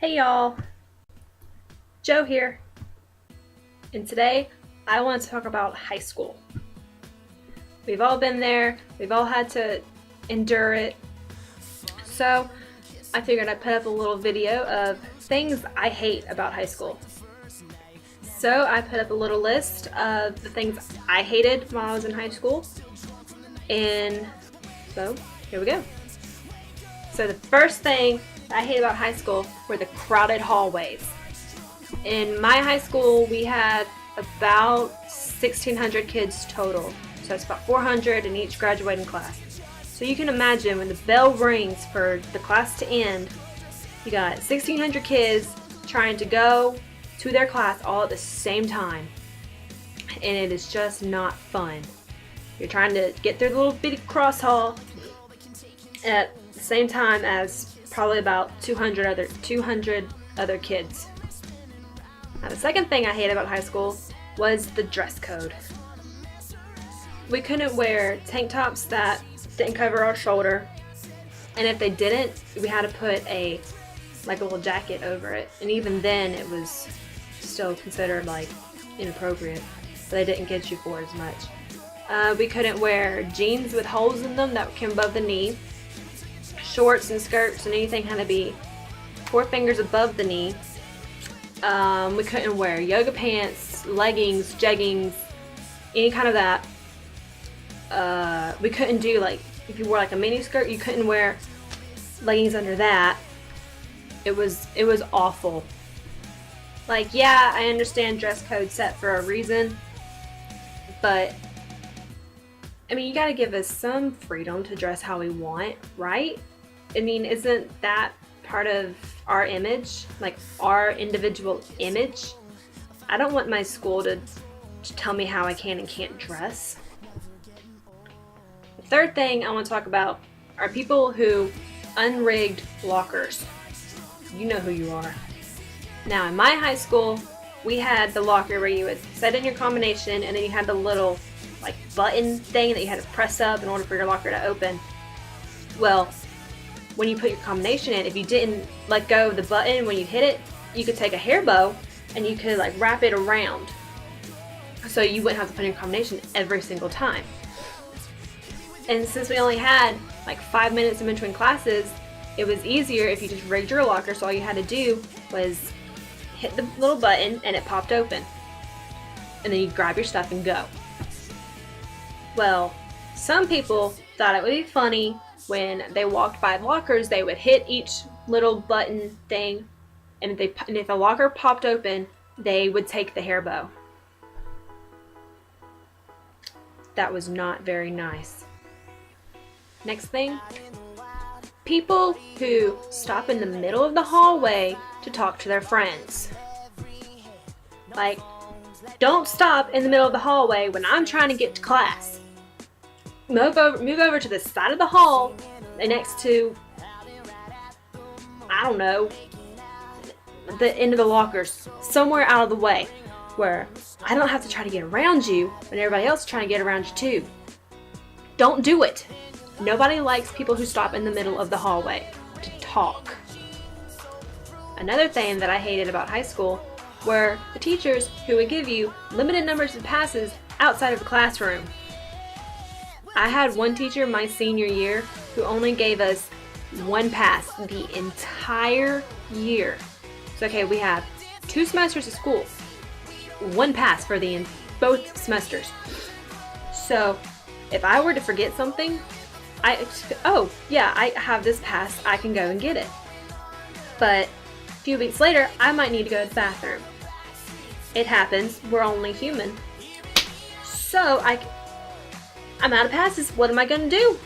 Hey y'all, Joe here, and today I want to talk about high school. We've all been there, we've all had to endure it, so I figured I'd put up a little video of things I hate about high school. So I put up a little list of the things I hated when I was in high school, and so here we go. So the first thing I hate about high school were the crowded hallways. In my high school, we had about 1,600 kids total. So it's about 400 in each graduating class. So you can imagine when the bell rings for the class to end, you got 1,600 kids trying to go to their class all at the same time. And it is just not fun. You're trying to get through the little bitty cross hall at the same time as probably about 200 other kids. Now, the second thing I hated about high school was the dress code. We couldn't wear tank tops that didn't cover our shoulder, and if they didn't, we had to put a little jacket over it, and even then it was still considered inappropriate, so they didn't get you for as much. We couldn't wear jeans with holes in them that came above the knee. Shorts and skirts and anything had to be 4 fingers above the knee. We couldn't wear yoga pants, leggings, jeggings, any kind of that. We couldn't do if you wore a mini skirt, you couldn't wear leggings under that. It was awful. Yeah, I understand dress code set for a reason, but I mean, you gotta give us some freedom to dress how we want, right? I mean, isn't that part of our image? Our individual image? I don't want my school to tell me how I can and can't dress. The third thing I want to talk about are people who unrigged lockers. You know who you are. Now, in my high school, we had the locker where you would set in your combination and then you had the little button thing that you had to press up in order for your locker to open. Well, when you put your combination in, if you didn't let go of the button when you hit it, you could take a hair bow and you could wrap it around, so you wouldn't have to put in your combination every single time. And since we only had 5 minutes in between classes, it was easier if you just rigged your locker, so all you had to do was hit the little button and it popped open, and then you grab your stuff and go. Well, some people thought it would be funny when they walked by lockers, they would hit each little button thing, and if the locker popped open, they would take the hair bow. That was not very nice. Next thing, people who stop in the middle of the hallway to talk to their friends. Don't stop in the middle of the hallway when I'm trying to get to class. Move over to the side of the hall next to, I don't know, the end of the lockers, somewhere out of the way where I don't have to try to get around you when everybody else is trying to get around you too. Don't do it. Nobody likes people who stop in the middle of the hallway to talk. Another thing that I hated about high school were the teachers who would give you limited numbers of passes outside of the classroom. I had one teacher my senior year who only gave us 1 pass the entire year. So okay, we have 2 semesters of school, 1 pass for both semesters. So if I were to forget something, I have this pass, I can go and get it. But a few weeks later, I might need to go to the bathroom. It happens, we're only human. So I'm out of passes, what am I gonna do?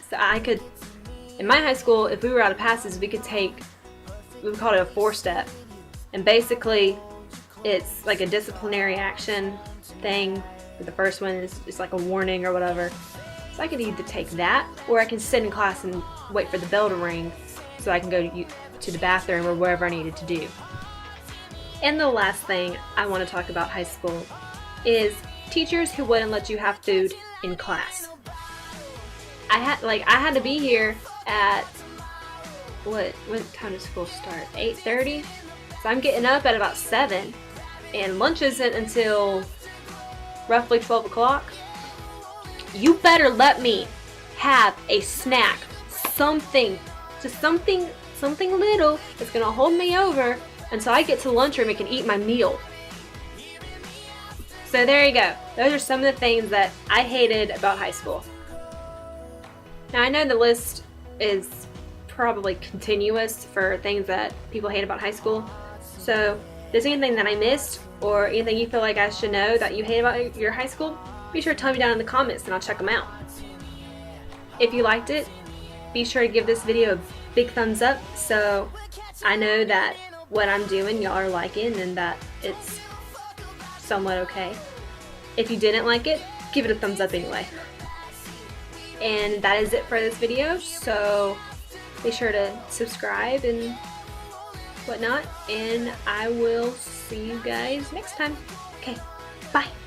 So in my high school, if we were out of passes, we would call it a 4-step. And basically, it's a disciplinary action thing. The first one is just a warning or whatever. So I could either take that, or I can sit in class and wait for the bell to ring so I can go to the bathroom or wherever I needed to do. And the last thing I want to talk about high school is teachers who wouldn't let you have food in class. I had to be here at what time does school start? 8:30? So I'm getting up at about 7, and lunch isn't until roughly 12 o'clock. You better let me have a snack, something, just something little that's gonna hold me over until I get to the lunchroom and can eat my meal. So there you go. Those are some of the things that I hated about high school. Now I know the list is probably continuous for things that people hate about high school. So if there's anything that I missed or anything you feel like I should know that you hate about your high school, be sure to tell me down in the comments and I'll check them out. If you liked it, be sure to give this video a big thumbs up so I know that what I'm doing y'all are liking and that it's somewhat okay. If you didn't like it, give it a thumbs up anyway. And that is it for this video, so be sure to subscribe and whatnot, and I will see you guys next time. Okay, bye.